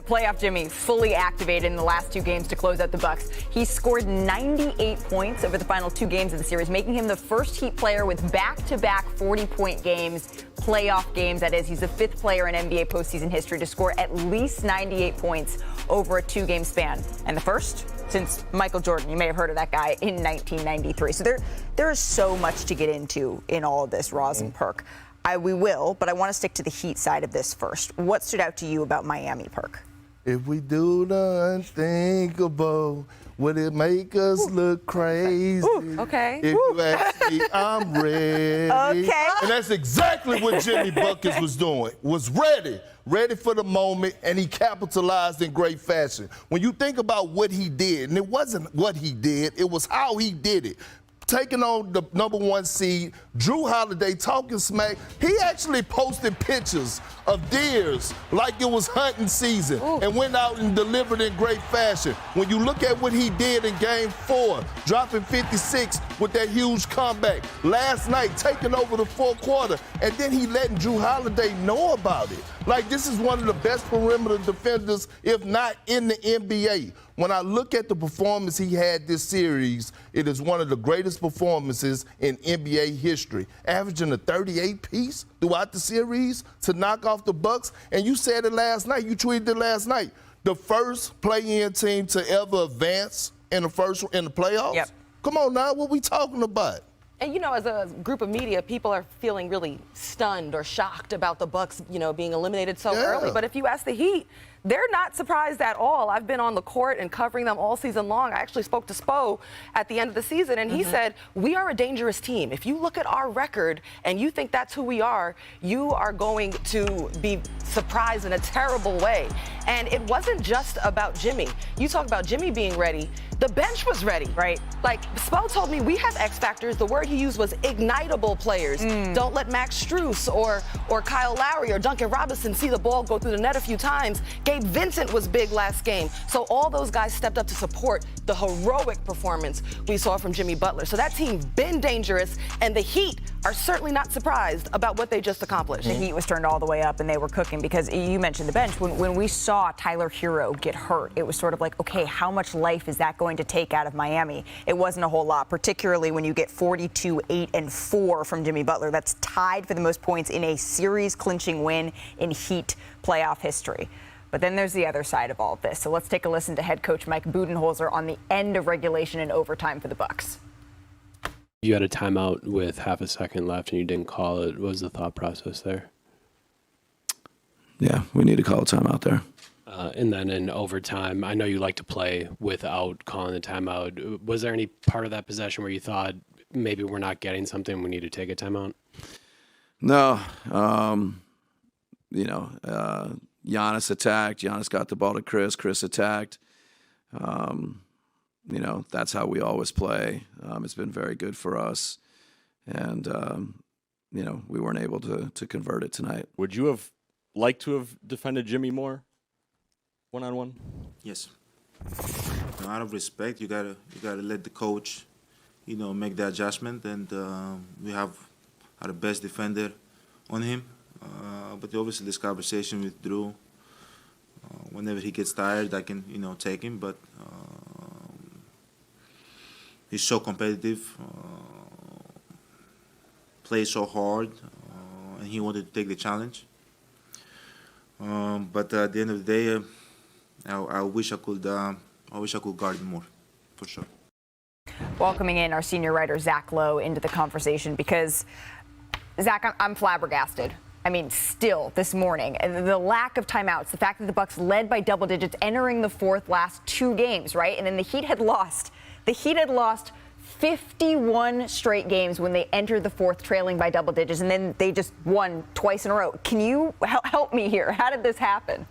Playoff Jimmy fully activated in the last 2 games to close out the Bucks. He scored 98 points over the final 2 games of the series, making him the first Heat player with back-to-back 40-point games, playoff games. That is, he's the 5th player in NBA postseason history to score at least 98 points over a 2-game span, and the first since Michael Jordan. You may have heard of that guy in 1993. So there is so much to get into in all of this, Roz and Perk. We will, but I want to stick to the Heat side of this first. What stood out to you about Miami, Perk? If we do the unthinkable, would it make us look crazy? Ooh, okay. If you ask me, I'm ready. Okay. And that's exactly what Jimmy Buckets was doing, was ready for the moment, and he capitalized in great fashion. When you think about what he did, and it wasn't what he did, it was how he did it. Taking on the #1 seed, Drew Holiday talking smack. He actually posted pictures of deers like it was hunting season and went out and delivered in great fashion. When you look at what he did in Game 4, dropping 56 with that huge comeback. Last night, taking over the 4th quarter, and then he letting Drew Holiday know about it. Like, this is one of the best perimeter defenders, if not in the NBA. When I look at the performance he had this series, it is one of the greatest performances in NBA history. Averaging a 38-piece throughout the series to knock off the Bucks. And you said it last night, you tweeted it last night. The first play-in team to ever advance in the playoffs? Yep. Come on now, what we talking about? And, you know, as a group of media, people are feeling really stunned or shocked about the Bucks, you know, being eliminated so early. But if you ask the Heat, they're not surprised at all. I've been on the court and covering them all season long. I actually spoke to Spo at the end of the season, and he said, we are a dangerous team. If you look at our record and you think that's who we are, you are going to be surprised in a terrible way. And it wasn't just about Jimmy. You talk about Jimmy being ready. The bench was ready. Right. Like, Spo told me we have X factors. The word he used was ignitable players. Don't let Max Strus or Kyle Lowry or Duncan Robinson see the ball go through the net a few times. Gabe Vincent was big last game. So all those guys stepped up to support the heroic performance we saw from Jimmy Butler. So that team been dangerous, and the Heat are certainly not surprised about what they just accomplished. The Heat was turned all the way up, and they were cooking because you mentioned the bench. When we saw Tyler Hero get hurt, it was sort of like, okay, how much life is that going to take out of Miami? It wasn't a whole lot, particularly when you get 42, 8, and 4 from Jimmy Butler. That's tied for the most points in a series-clinching win in Heat playoff history. But then there's the other side of all of this. So let's take a listen to head coach Mike Budenholzer on the end of regulation and overtime for the Bucks. You had a timeout with half a second left and you didn't call it. What was the thought process there? Yeah, we need to call a timeout there. And then in overtime, I know you like to play without calling the timeout. Was there any part of that possession where you thought maybe we're not getting something, we need to take a timeout? No. Giannis attacked. Giannis got the ball to Chris. Chris attacked. That's how we always play. It's been very good for us. And, we weren't able to convert it tonight. Would you have liked to have defended Jimmy more one-on-one? Yes. Out of respect, you gotta let the coach, make the adjustment. And we have our best defender on him. But obviously this conversation with Drew, whenever he gets tired, I can, take him. But he's so competitive, plays so hard, and he wanted to take the challenge. But at the end of the day, I wish I could guard him more, for sure. Welcoming in our senior writer Zach Lowe into the conversation because, Zach, I'm flabbergasted. I mean, still this morning, the lack of timeouts, the fact that the Bucks led by double digits entering the fourth last 2 games, right? And then the Heat had lost 51 straight games when they entered the fourth trailing by double digits, and then they just won twice in a row. Can you help me here? How did this happen?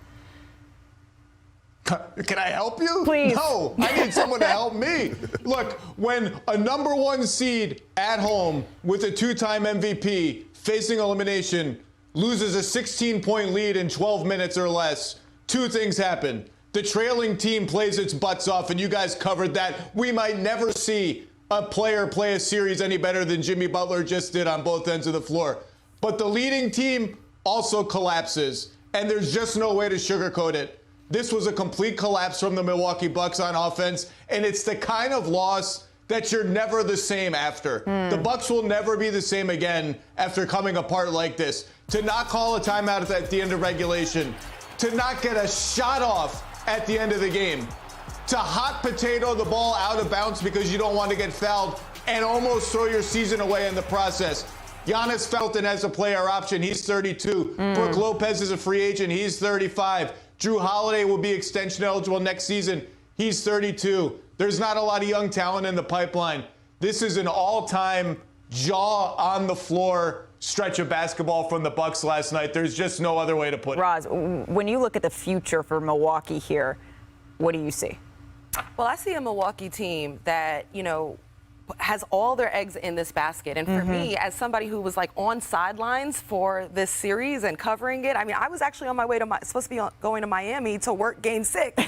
Can I help you? Please. No, I need someone to help me. Look, when a #1 seed at home with a 2-time MVP facing elimination loses a 16-point lead in 12 minutes or less, 2 things happen. The trailing team plays its butts off, and you guys covered that. We might never see a player play a series any better than Jimmy Butler just did on both ends of the floor. But the leading team also collapses, and there's just no way to sugarcoat it. This was a complete collapse from the Milwaukee Bucks on offense, and it's the kind of loss that you're never the same after. The Bucks will never be the same again after coming apart like this. To not call a timeout at the end of regulation, to not get a shot off at the end of the game, to hot potato the ball out of bounds because you don't want to get fouled and almost throw your season away in the process. Giannis Felton has a player option. He's 32. Brook Lopez is a free agent. He's 35. Drew Holiday will be extension eligible next season. He's 32. There's not a lot of young talent in the pipeline. This is an all-time jaw on the floor stretch of basketball from the Bucks last night. There's just no other way to put it. Roz, when you look at the future for Milwaukee here, what do you see? Well, I see a Milwaukee team that, has all their eggs in this basket. And for me, as somebody who was like on sidelines for this series and covering it, I mean, I was actually on my way to supposed to be going to Miami to work Game 6.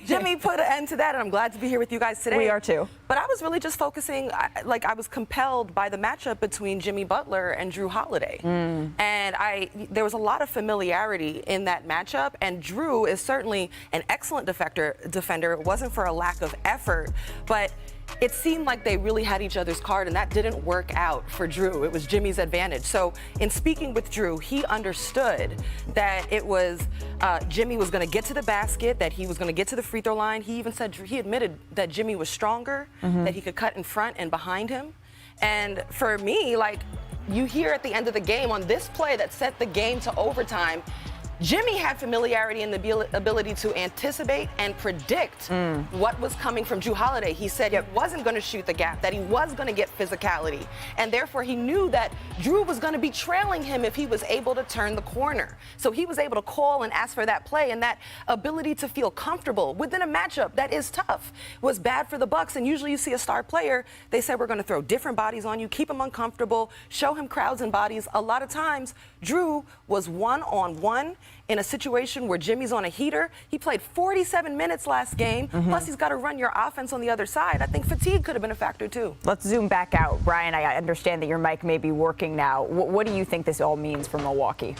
Jimmy put an end to that, and I'm glad to be here with you guys today. We are too. But I was really just focusing, I was compelled by the matchup between Jimmy Butler and Drew Holiday. And there was a lot of familiarity in that matchup, and Drew is certainly an excellent defender. It wasn't for a lack of effort, but it seemed like they really had each other's card, and that didn't work out for Drew. It was Jimmy's advantage. So in speaking with Drew, he understood that it was Jimmy was going to get to the basket, that he was going to get to the free throw line. He even said, he admitted that Jimmy was stronger, that he could cut in front and behind him. And for me, like, you hear at the end of the game on this play that set the game to overtime, Jimmy had familiarity and the ability to anticipate and predict what was coming from Drew Holiday. He said he wasn't going to shoot the gap, that he was going to get physicality, and therefore he knew that Drew was going to be trailing him if he was able to turn the corner. So he was able to call and ask for that play, and that ability to feel comfortable within a matchup that is tough was bad for the Bucks. And usually you see a star player, they said we're going to throw different bodies on you, keep him uncomfortable, show him crowds and bodies. A lot of times, Drew was one-on-one in a situation where Jimmy's on a heater. He played 47 minutes last game, plus he's got to run your offense on the other side. I think fatigue could have been a factor too. Let's zoom back out. Brian, I understand that your mic may be working now. What do you think this all means for Milwaukee?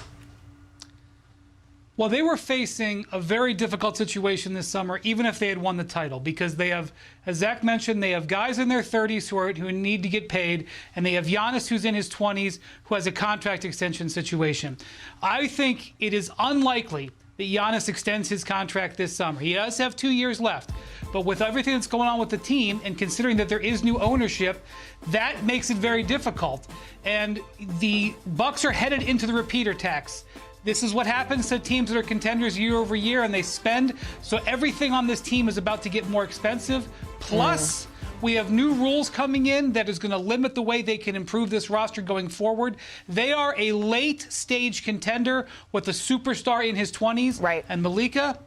Well, they were facing a very difficult situation this summer, even if they had won the title, because they have, as Zach mentioned, they have guys in their 30s who need to get paid, and they have Giannis, who's in his 20s, who has a contract extension situation. I think it is unlikely that Giannis extends his contract this summer. He does have 2 years left, but with everything that's going on with the team, and considering that there is new ownership, that makes it very difficult. And the Bucks are headed into the repeater tax. This is what happens to teams that are contenders year over year, and they spend. So everything on this team is about to get more expensive. Plus, we have new rules coming in that is going to limit the way they can improve this roster going forward. They are a late-stage contender with a superstar in his 20s. Right. And Malika,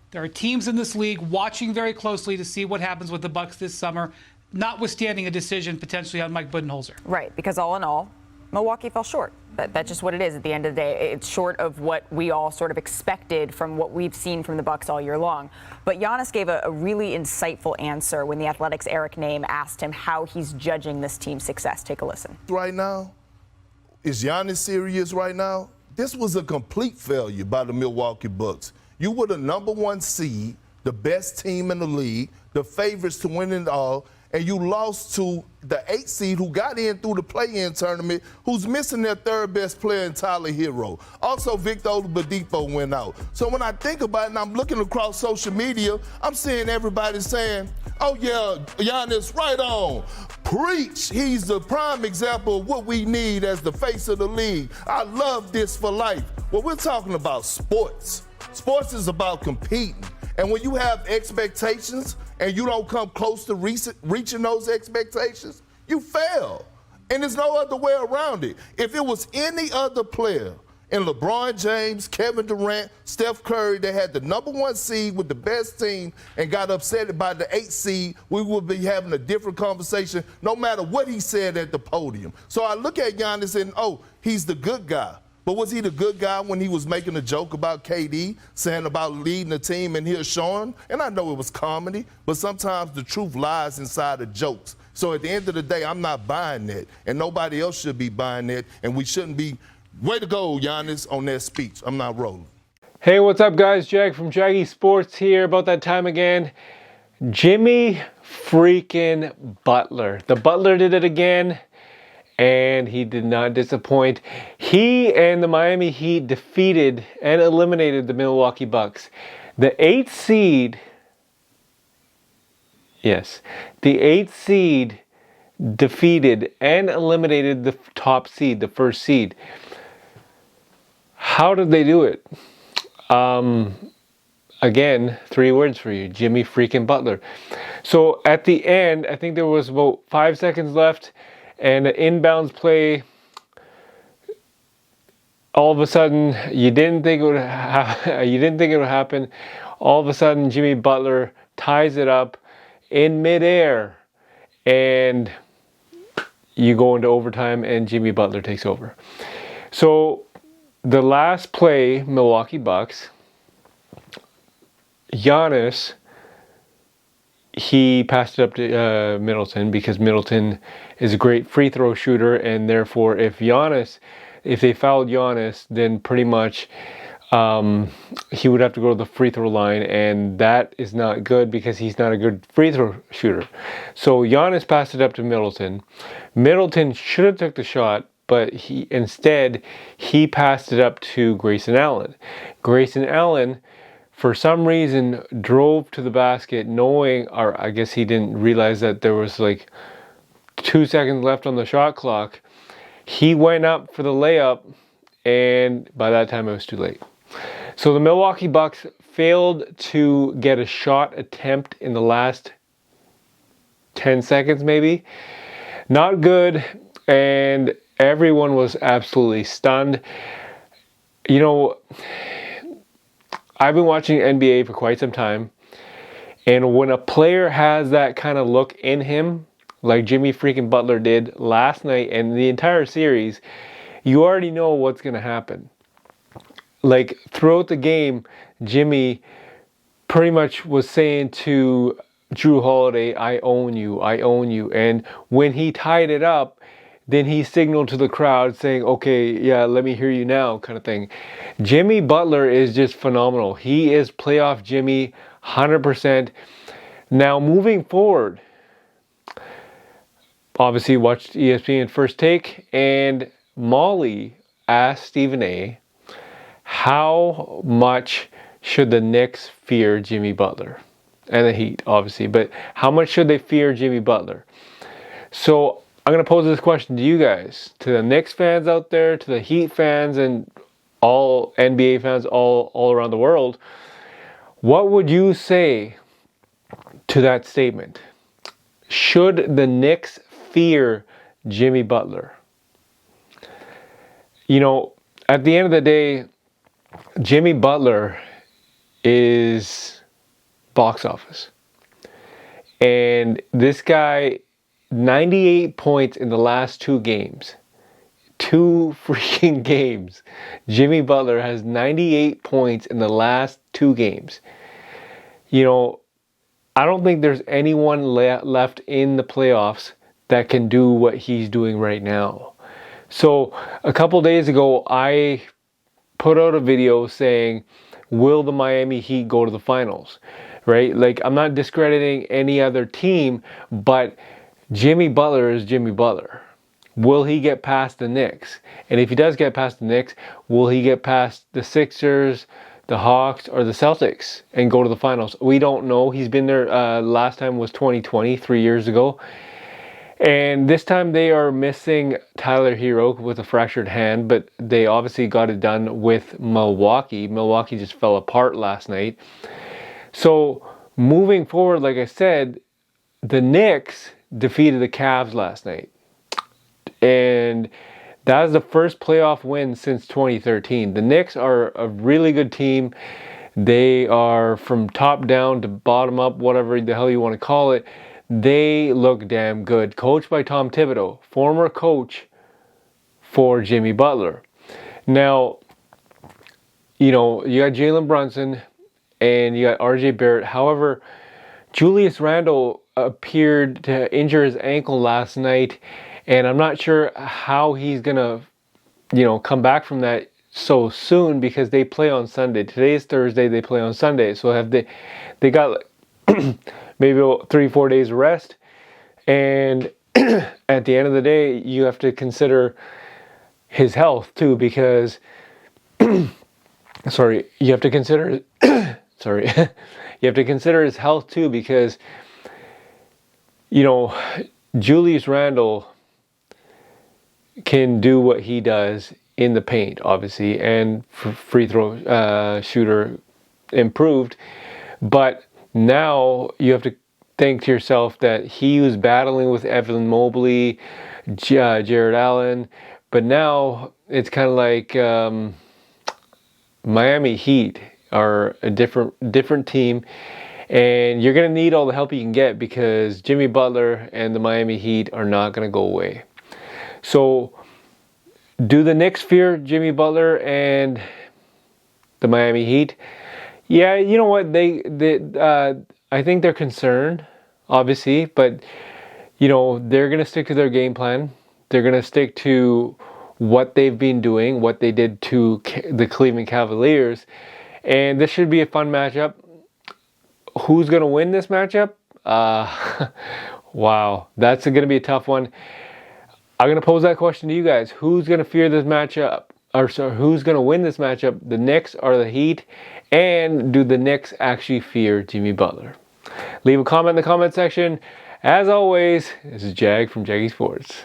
there are teams in this league watching very closely to see what happens with the Bucks this summer, notwithstanding a decision potentially on Mike Budenholzer. Right, because all in all, Milwaukee fell short. That's just what it is at the end of the day. It's short of what we all sort of expected from what we've seen from the Bucks all year long. But Giannis gave a really insightful answer when the Athletic's Eric Name asked him how he's judging this team's success. Take a listen. Right now, is Giannis serious right now? This was a complete failure by the Milwaukee Bucks. You were the #1 seed, the best team in the league, the favorites to win it all, and you lost to the 8th seed who got in through the play-in tournament, who's missing their third best player in Tyler Hero. Also, Victor Oladipo went out. So when I think about it and I'm looking across social media, I'm seeing everybody saying, oh yeah, Giannis, right on. Preach. He's the prime example of what we need as the face of the league. I love this for life. Well, we're talking about sports. Sports is about competing. And when you have expectations and you don't come close to reaching those expectations, you fail. And there's no other way around it. If it was any other player in LeBron James, Kevin Durant, Steph Curry, they had the #1 seed with the best team and got upset by the 8th seed, we would be having a different conversation no matter what he said at the podium. So I look at Giannis and, oh, he's the good guy. But was he the good guy when he was making a joke about KD, saying about leading the team and he'll show him? And I know it was comedy, but sometimes the truth lies inside of jokes. So at the end of the day, I'm not buying that, and nobody else should be buying that, and we shouldn't be, way to go, Giannis, on that speech. I'm not rolling. Hey, what's up, guys? Jag from Jaggy Sports here. About that time again. Jimmy freaking Butler. The Butler did it again, and he did not disappoint. He and the Miami Heat defeated and eliminated the Milwaukee Bucks. The 8th seed, yes, the 8th seed defeated and eliminated the top seed, the first seed. How did they do it? Again, 3 words for you: Jimmy freaking Butler. So at the end, I think there was about 5 seconds left, and an inbounds play. All of a sudden, you didn't think it would happen. All of a sudden, Jimmy Butler ties it up in midair, and you go into overtime, and Jimmy Butler takes over. So the last play, Milwaukee Bucks, Giannis, he passed it up to Middleton because Middleton is a great free throw shooter, and therefore if they fouled Giannis, then pretty much he would have to go to the free throw line, and that is not good because he's not a good free throw shooter. So Giannis passed it up to Middleton. Middleton should have took the shot, but instead he passed it up to Grayson Allen. Grayson Allen, for some reason, drove to the basket knowing, or I guess he didn't realize that there was like 2 seconds left on the shot clock. He went up for the layup, and by that time it was too late. So the Milwaukee Bucks failed to get a shot attempt in the last 10 seconds maybe. Not good, and everyone was absolutely stunned. You know, I've been watching NBA for quite some time, and when a player has that kind of look in him, like Jimmy freaking Butler did last night and the entire series, you already know what's going to happen. Like throughout the game, Jimmy pretty much was saying to Drew Holiday, I own you, I own you. And when he tied it up, then he signaled to the crowd saying, okay, yeah, let me hear you now, kind of thing. Jimmy Butler is just phenomenal. He is playoff Jimmy, 100%. Now, moving forward, obviously watched ESPN First Take, and Molly asked Stephen A, how much should the Knicks fear Jimmy Butler? And the Heat, obviously, but how much should they fear Jimmy Butler? So I'm going to pose this question to you guys, to the Knicks fans out there, to the Heat fans, and all NBA fans all around the world. What would you say to that statement? Should the Knicks fear Jimmy Butler? You know, at the end of the day, Jimmy Butler is box office. And this guy, 98 points in the last 2 games. 2 freaking games. Jimmy Butler has 98 points in the last 2 games. You know, I don't think there's anyone left in the playoffs that can do what he's doing right now. So a couple days ago, I put out a video saying, will the Miami Heat go to the finals? Right? Like, I'm not discrediting any other team, but Jimmy Butler is Jimmy Butler. Will he get past the Knicks? And if he does get past the Knicks, will he get past the Sixers, the Hawks, or the Celtics and go to the finals? We don't know. He's been there. Last time was 2020, 3 years ago. And this time they are missing Tyler Hero with a fractured hand, but they obviously got it done with Milwaukee. Milwaukee just fell apart last night. So moving forward, like I said, the Knicks defeated the Cavs last night. And that was the first playoff win since 2013. The Knicks are a really good team. They are from top down to bottom up, whatever the hell you want to call it. They look damn good. Coached by Tom Thibodeau, former coach for Jimmy Butler. Now, you know, you got Jalen Brunson and you got RJ Barrett. However, Julius Randle appeared to injure his ankle last night, and I'm not sure how he's going to, you know, come back from that so soon because they play on Sunday. Today is Thursday, they play on Sunday. So they got maybe 3-4 days of rest. And at the end of the day, you have to consider his health too, because sorry, you have to consider sorry. You have to consider his health too, because Julius Randle can do what he does in the paint, obviously, and free throw shooter improved. But now you have to think to yourself that he was battling with Evan Mobley, Jared Allen, but now it's kind of like Miami Heat are a different team, and you're going to need all the help you can get because Jimmy Butler and the Miami Heat are not going to go away. So do the Knicks fear Jimmy Butler and the Miami Heat? Yeah, you know what? I think they're concerned, obviously, but they're going to stick to their game plan. They're going to stick to what they've been doing, what they did to the Cleveland Cavaliers, and this should be a fun matchup. Who's going to win this matchup? Wow, that's going to be a tough one. I'm going to pose that question to you guys. Who's going to fear this matchup? Or sorry, who's going to win this matchup? The Knicks or the Heat? And do the Knicks actually fear Jimmy Butler? Leave a comment in the comment section. As always, this is Jag from Jaggy Sports.